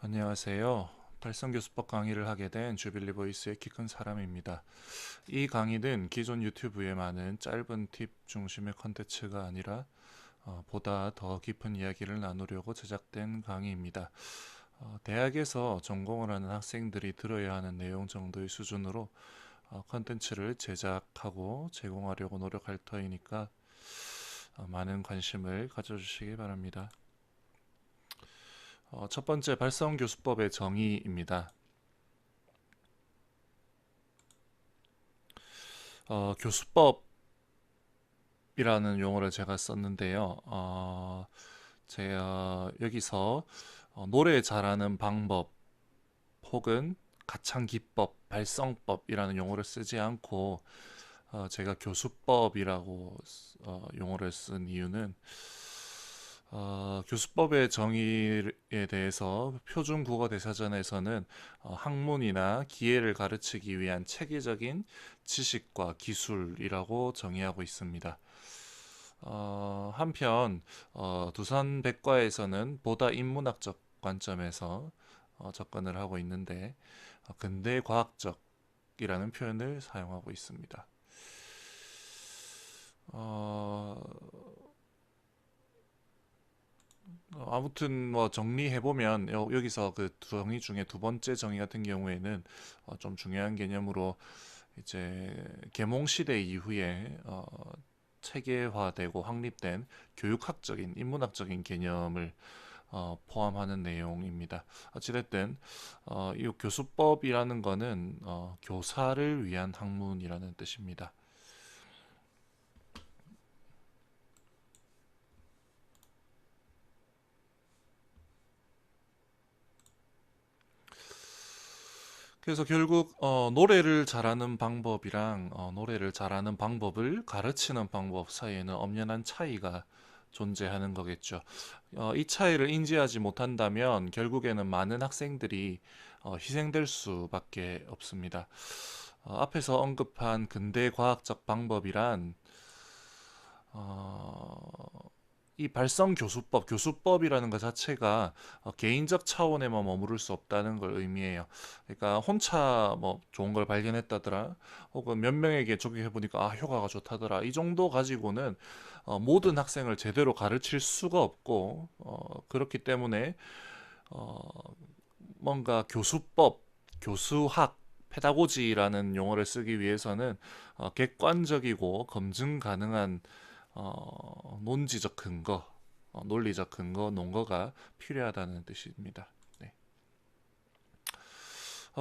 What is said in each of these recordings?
안녕하세요. 발성교수법 강의를 하게 된 주빌리 보이스의 키 큰 사람입니다. 이 강의는 기존 유튜브에 많은 짧은 팁 중심의 컨텐츠가 아니라 보다 더 깊은 이야기를 나누려고 제작된 강의입니다. 대학에서 전공을 하는 학생들이 들어야 하는 내용 정도의 수준으로 컨텐츠를 제작하고 제공하려고 노력할 터이니까 많은 관심을 가져주시기 바랍니다. 첫 번째 발성교수법의 정의입니다. 교수법이라는 용어를 제가 썼는데요. 제가 여기서 노래 잘하는 방법 혹은 가창 기법, 발성법이라는 용어를 쓰지 않고 제가 교수법이라고 용어를 쓴 이유는 교수법의 정의에 대해서 표준국어대사전에서는 학문이나 기회를 가르치기 위한 체계적인 지식과 기술이라고 정의하고 있습니다. 한편 두산백과에서는 보다 인문학적 관점에서 접근을 하고 있는데 근대과학적이라는 표현을 사용하고 있습니다. 어, 아무튼 뭐 정리해 보면 여기서 그 정의 중에 두 번째 정의 같은 경우에는 좀 중요한 개념으로 이제 계몽 시대 이후에 체계화되고 확립된 교육학적인 인문학적인 개념을 포함하는 내용입니다. 어찌됐든 이 교수법이라는 거는 교사를 위한 학문이라는 뜻입니다. 그래서 결국 노래를 잘하는 방법이랑 노래를 잘하는 방법을 가르치는 방법 사이에는 엄연한 차이가 존재하는 거겠죠. 이 차이를 인지하지 못한다면 결국에는 많은 학생들이 희생될 수밖에 없습니다. 앞에서 언급한 근대 과학적 방법이란 어, 이 발성 교수법, 교수법이라는 것 자체가 개인적 차원에만 머무를 수 없다는 걸 의미해요. 그러니까 혼자 뭐 좋은 걸 발견했다더라, 혹은 몇 명에게 적용해 보니까 효과가 좋다더라. 이 정도 가지고는 모든 학생을 제대로 가르칠 수가 없고 그렇기 때문에 어, 뭔가 교수법, 교수학, 페다고지라는 용어를 쓰기 위해서는 객관적이고 검증 가능한 논지적 근거, 논리적 근거, 논거가 필요하다는 뜻입니다. 네.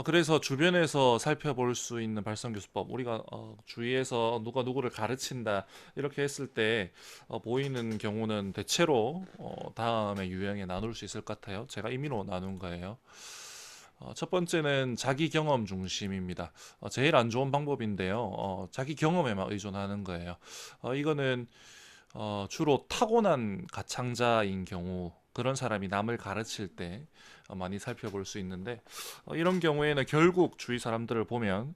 그래서 주변에서 살펴볼 수 있는 발성교수법, 우리가 주위에서 누가 누구를 가르친다 이렇게 했을 때 보이는 경우는 대체로 다음의 유형에 나눌 수 있을 것 같아요. 제가 임의로 나눈 거예요. 첫 번째는 자기 경험 중심입니다. 제일 안 좋은 방법인데요. 자기 경험에만 의존하는 거예요. 이거는 주로 타고난 가창자인 경우 그런 사람이 남을 가르칠 때 많이 살펴볼 수 있는데 이런 경우에는 결국 주위 사람들을 보면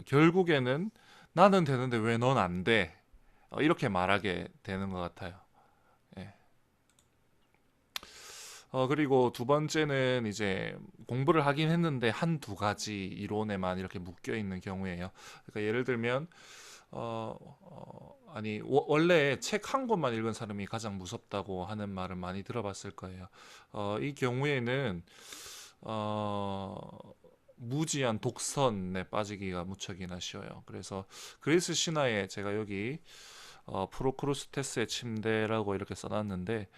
결국에는 나는 되는데 왜 넌 안 돼? 이렇게 말하게 되는 것 같아요. 예. 그리고 두 번째는 이제 공부를 하긴 했는데 한 두 가지 이론에만 이렇게 묶여 있는 경우예요. 그러니까 예를 들면 아니 원래 책 한 권만 읽은 사람이 가장 무섭다고 하는 말을 많이 들어봤을 거예요. 이 경우에는 어, 무지한 독선에 빠지기가 무척이나 쉬워요. 그래서 그리스 신화에 제가 여기 프로크루스테스의 침대라고 이렇게 써놨는데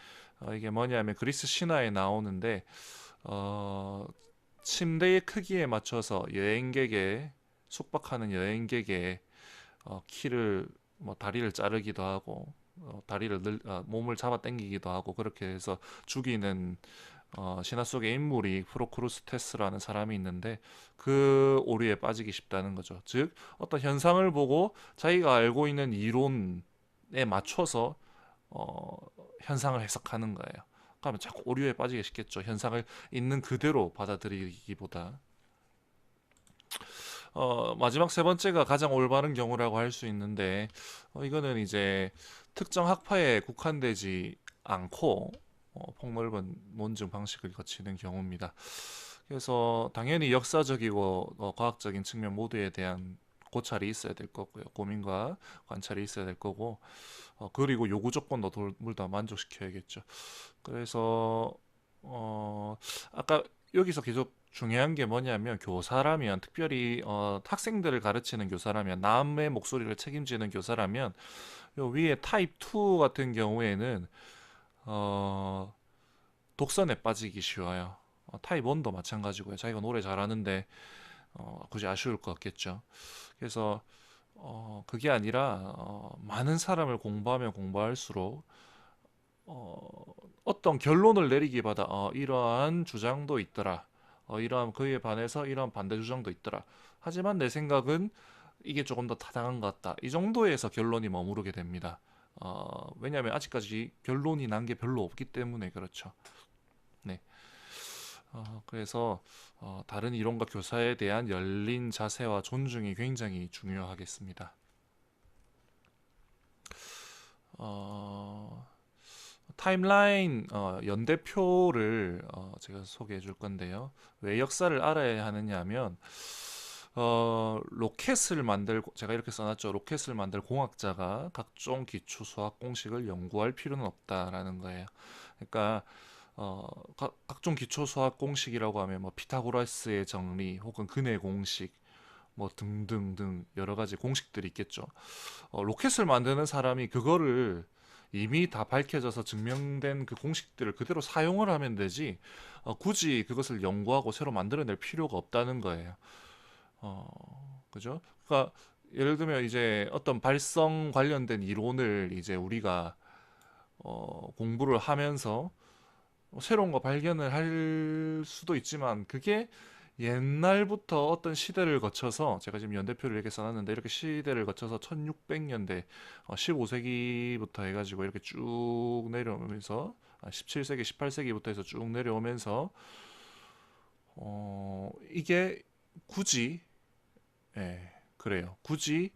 이게 뭐냐면 그리스 신화에 나오는데 어, 침대의 크기에 맞춰서 여행객의 숙박하는 여행객의 키를 뭐 다리를 자르기도 하고 몸을 잡아 당기기도 하고 그렇게 해서 죽이는 신화 속의 인물이 프로크루스테스라는 사람이 있는데 그 오류에 빠지기 쉽다는 거죠. 즉 어떤 현상을 보고 자기가 알고 있는 이론에 맞춰서 어, 현상을 해석하는 거예요. 그러면 자꾸 오류에 빠지기 쉽겠죠. 현상을 있는 그대로 받아들이기보다. 마지막 세 번째가 가장 올바른 경우라고 할 수 있는데 이거는 이제 특정 학파에 국한되지 않고 폭넓은 논증 방식을 거치는 경우입니다. 그래서 당연히 역사적이고 과학적인 측면 모두에 대한 고찰이 있어야 될 거고요. 고민과 관찰이 있어야 될 거고, 그리고 요구 조건도 둘 다 만족시켜야겠죠. 그래서 어, 아까 여기서 계속 중요한 게 뭐냐면, 교사라면, 특별히 학생들을 가르치는 교사라면, 남의 목소리를 책임지는 교사라면, 요 위에 타입 2 같은 경우에는 어, 독선에 빠지기 쉬워요. 타입 1도 마찬가지고요. 자기가 노래 잘하는데 굳이 아쉬울 것 같겠죠. 그래서 그게 아니라 많은 사람을 공부하면 공부할수록 어떤 결론을 내리기보다 이러한 주장도 있더라. 이러한 그에 반해서 이러한 반대 주장도 있더라. 하지만 내 생각은 이게 조금 더 타당한 것 같다. 이 정도에서 결론이 머무르게 됩니다. 왜냐하면 아직까지 결론이 난 게 별로 없기 때문에 그렇죠. 네. 그래서 다른 이론과 교사에 대한 열린 자세와 존중이 굉장히 중요하겠습니다. 어, 타임라인 연대표를 제가 소개해 줄 건데요. 왜 역사를 알아야 하느냐 하면 로켓을 만들고, 제가 이렇게 써놨죠. 로켓을 만들 공학자가 각종 기초 수학 공식을 연구할 필요는 없다라는 거예요. 그러니까 각종 기초 수학 공식이라고 하면 뭐 피타고라스의 정리 혹은 근의 공식 뭐 등등등 여러 가지 공식들이 있겠죠. 로켓을 만드는 사람이 그거를 이미 다 밝혀져서 증명된 그 공식들을 그대로 사용을 하면 되지, 굳이 그것을 연구하고 새로 만들어낼 필요가 없다는 거예요. 그죠? 그러니까 예를 들면 이제 어떤 발성 관련된 이론을 이제 우리가 공부를 하면서 새로운 거 발견을 할 수도 있지만, 그게 옛날부터 어떤 시대를 거쳐서, 제가 지금 연대표를 이렇게 써놨는데, 이렇게 시대를 거쳐서 1600년대 15세기부터 해가지고 이렇게 쭉 내려오면서 17세기 18세기부터 해서 쭉 내려오면서 이게 굳이, 예, 그래요, 굳이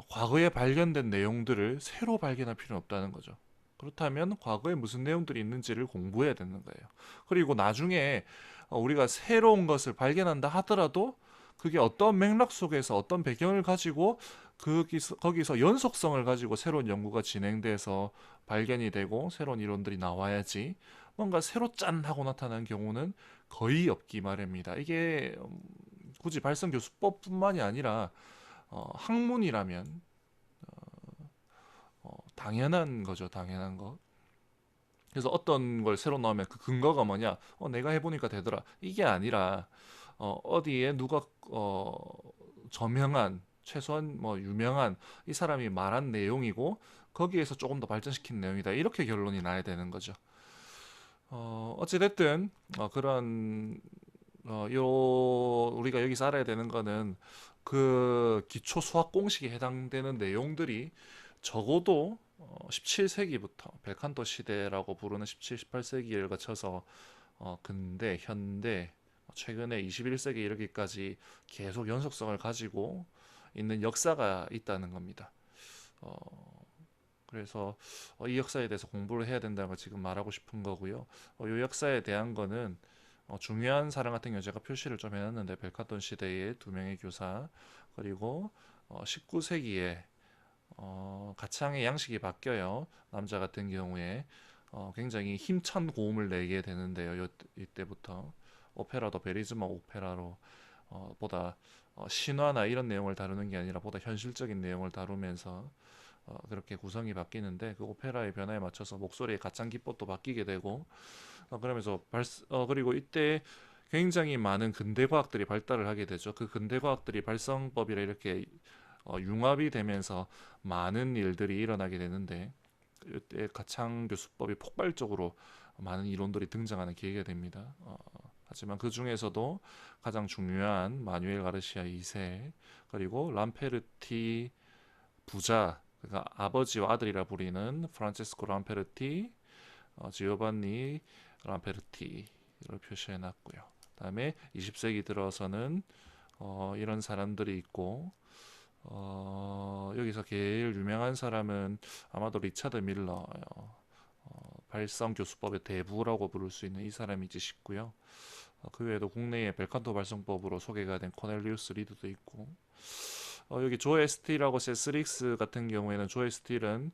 과거에 발견된 내용들을 새로 발견할 필요는 없다는 거죠. 그렇다면 과거에 무슨 내용들이 있는지를 공부해야 되는 거예요. 그리고 나중에 우리가 새로운 것을 발견한다 하더라도 그게 어떤 맥락 속에서 어떤 배경을 가지고 거기서 연속성을 가지고 새로운 연구가 진행돼서 발견이 되고 새로운 이론들이 나와야지, 뭔가 새로 짠 하고 나타나는 경우는 거의 없기 마련입니다. 이게 굳이 발성 교수법뿐만이 아니라 학문이라면 당연한 거죠, 당연한 거. 그래서 어떤 걸 새로 나오면 그 근거가 뭐냐? 내가 해보니까 되더라. 이게 아니라 디에 누가 저명한, 최소한 뭐 유명한 이 사람이 말한 내용이고 거기에서 조금 더 발전시킨 내용이다. 이렇게 결론이 나야 되는 거죠. 어찌됐든 그런 요 우리가 여기서 알아야 되는 거는, 그 기초 수학 공식에 해당되는 내용들이 적어도 17세기부터 벨칸토 시대라고 부르는 17, 18세기를 거쳐서 근대, 현대, 최근에 21세기 이르기까지 계속 연속성을 가지고 있는 역사가 있다는 겁니다. 어, 그래서 이 역사에 대해서 공부를 해야 된다는 걸 지금 말하고 싶은 거고요. 이 역사에 대한 거는 중요한 사람 같은 경우 제가 표시를 좀 해놨는데, 벨카톤 시대의 두 명의 교사, 그리고 19세기에 가창의 양식이 바뀌어요. 남자 같은 경우에 굉장히 힘찬 고음을 내게 되는데요. 이때부터 오페라도 베리즈마 오페라로 보다 신화나 이런 내용을 다루는 게 아니라 보다 현실적인 내용을 다루면서 그렇게 구성이 바뀌는데, 그 오페라의 변화에 맞춰서 목소리의 가창 기법도 바뀌게 되고, 그러면서 그리고 이때 굉장히 많은 근대 과학들이 발달을 하게 되죠. 그 근대 과학들이 발성법이라 이렇게 융합이 되면서 많은 일들이 일어나게 되는데, 이때 가창 교수법이 폭발적으로 많은 이론들이 등장하는 계기가 됩니다. 하지만 그 중에서도 가장 중요한 마뉴엘 가르시아 2세, 그리고 람페르티 부자, 그러니까 아버지와 아들이라 부리는 프란체스코 람페르티, 지오반니 람페르티를 표시해 놨고요. 그다음에 20세기 들어서는 이런 사람들이 있고, 여기서 제일 유명한 사람은 아마도 리차드 밀러예요. 발성 교수법의 대부라고 부를 수 있는 이 사람이지 싶고요. 그 외에도 국내의 벨칸토 발성법으로 소개가 된 코넬리우스 리드도 있고, 여기 조엘 스틸하고 세스릭스 같은 경우에는 조엘 스틸은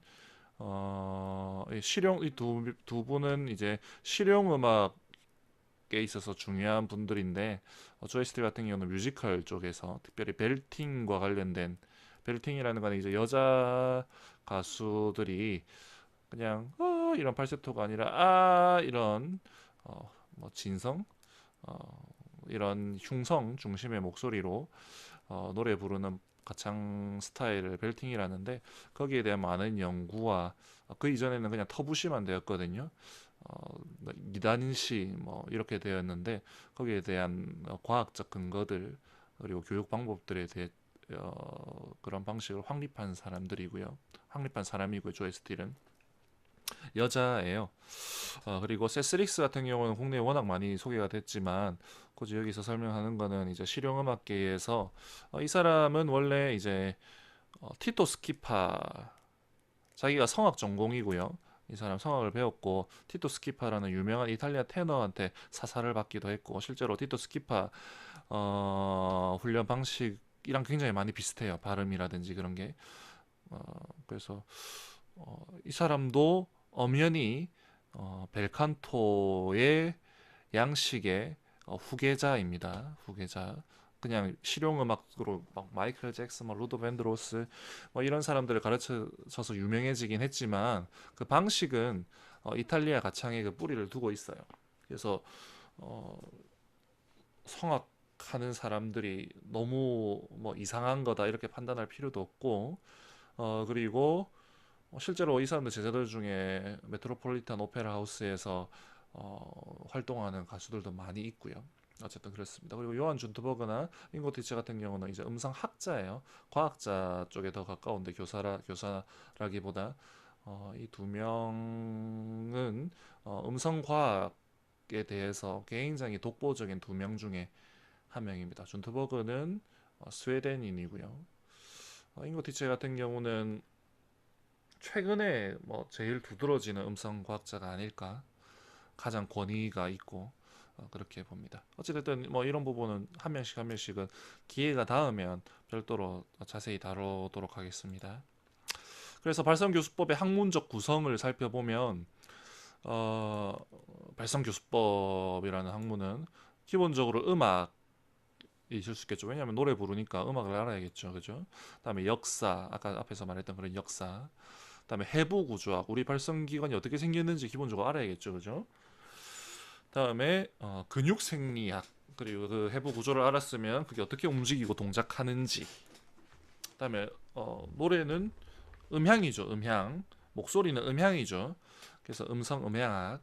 이 실용 이 두 분은 이제 실용 음악에 있어서 중요한 분들인데, 조엘 스틸 같은 경우는 뮤지컬 쪽에서 특별히 벨팅과 관련된, 벨팅이라는 건 이제 여자 가수들이 그냥 이런 팔세토가 아니라 이런 뭐 진성 이런 흉성 중심의 목소리로 노래 부르는 가창 스타일을 벨팅이라는데, 거기에 대한 많은 연구와 그 이전에는 그냥 터부시만 되었거든요. 이단시 뭐 이렇게 되었는데, 거기에 대한 과학적 근거들 그리고 교육 방법들에 대해 그런 방식을 확립한 사람들이고요. 확립한 사람이고요. 조에 스틸은 여자예요. 그리고 세스릭스 같은 경우는 국내에 워낙 많이 소개가 됐지만, 굳이 여기서 설명하는 거는 이제 실용음악계에서 이 사람은 원래 이제 티토 스키파, 자기가 성악 전공이고요. 이 사람 성악을 배웠고 티토 스키파라는 유명한 이탈리아 테너한테 사사를 받기도 했고, 실제로 티토 스키파 훈련 방식이랑 굉장히 많이 비슷해요. 발음이라든지 그런 게. 그래서 이 사람도 엄연히 벨칸토의 양식의 후계자입니다. 후계자. 그냥 실용음악으로 막 마이클 잭슨, 뭐 루도 밴드로스 뭐 이런 사람들을 가르쳐서 유명해지긴 했지만, 그 방식은 이탈리아 가창의 그 뿌리를 두고 있어요. 그래서 어, 성악하는 사람들이 너무 뭐 이상한 거다 이렇게 판단할 필요도 없고, 그리고 실제로 이 사람들 제자들 중에 메트로폴리탄 오페라 하우스에서 활동하는 가수들도 많이 있고요. 어쨌든 그렇습니다. 그리고 요한 준트버그나 잉고티치 같은 경우는 이제 음성 학자예요. 과학자 쪽에 더 가까운데, 교사라기보다 이 두 명은 음성 과학에 대해서 굉장히 독보적인 두 명 중에 한 명입니다. 준트버그는 스웨덴인이고요. 잉고티치 같은 경우는 최근에 뭐 제일 두드러지는 음성 과학자가 아닐까, 가장 권위가 있고 그렇게 봅니다. 어찌됐든 뭐 이런 부분은 한 명씩 한 명씩은 기회가 닿으면 별도로 자세히 다루도록 하겠습니다. 그래서 발성교수법의 학문적 구성을 살펴보면, 어, 발성교수법이라는 학문은 기본적으로 음악 있을 수 있겠죠. 왜냐하면 노래 부르니까 음악을 알아야겠죠. 그죠? 그다음에 역사, 아까 앞에서 말했던 그런 역사, 그다음에 해부 구조학, 우리 발성기관이 어떻게 생겼는지 기본적으로 알아야겠죠. 그죠? 그다음에 근육 생리학, 그리고 그 해부 구조를 알았으면 그게 어떻게 움직이고 동작하는지. 그다음에 노래는 음향이죠. 음향. 목소리는 음향이죠. 그래서 음성 음향학.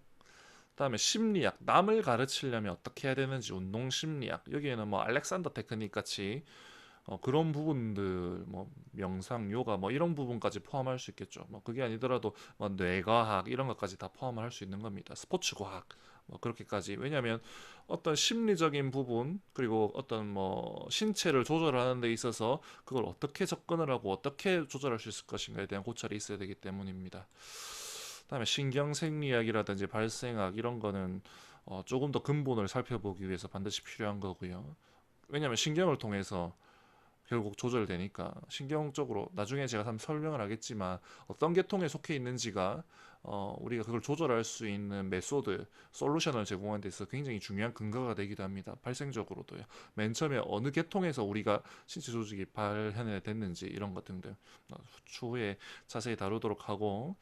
그다음에 심리학, 남을 가르치려면 어떻게 해야 되는지, 운동 심리학. 여기에는 뭐 알렉산더 테크닉 같이 그런 부분들, 뭐 명상, 요가, 뭐 이런 부분까지 포함할 수 있겠죠. 뭐 그게 아니더라도 뭐 뇌과학 이런 것까지 다 포함을 할 수 있는 겁니다. 스포츠 과학 뭐 그렇게까지. 왜냐하면 어떤 심리적인 부분, 그리고 어떤 뭐 신체를 조절하는 데 있어서 그걸 어떻게 접근을 하고 어떻게 조절할 수 있을 것인가에 대한 고찰이 있어야 되기 때문입니다. 그다음에 신경생리학이라든지 발생학 이런 거는 조금 더 근본을 살펴보기 위해서 반드시 필요한 거고요. 왜냐하면 신경을 통해서 결국 조절되니까, 신경적으로 나중에 제가 한번 설명을 하겠지만 어떤 계통에 속해 있는지가 우리가 그걸 조절할 수 있는 메소드, 솔루션을 제공하는 데 있어서 굉장히 중요한 근거가 되기도 합니다. 발생적으로도요. 맨 처음에 어느 계통에서 우리가 신체 조직이 발현이 됐는지 이런 것 등등 추후에 자세히 다루도록 하고,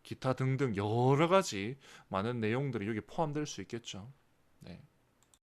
기타 등등 여러 가지 많은 내용들이 여기 포함될 수 있겠죠. 네.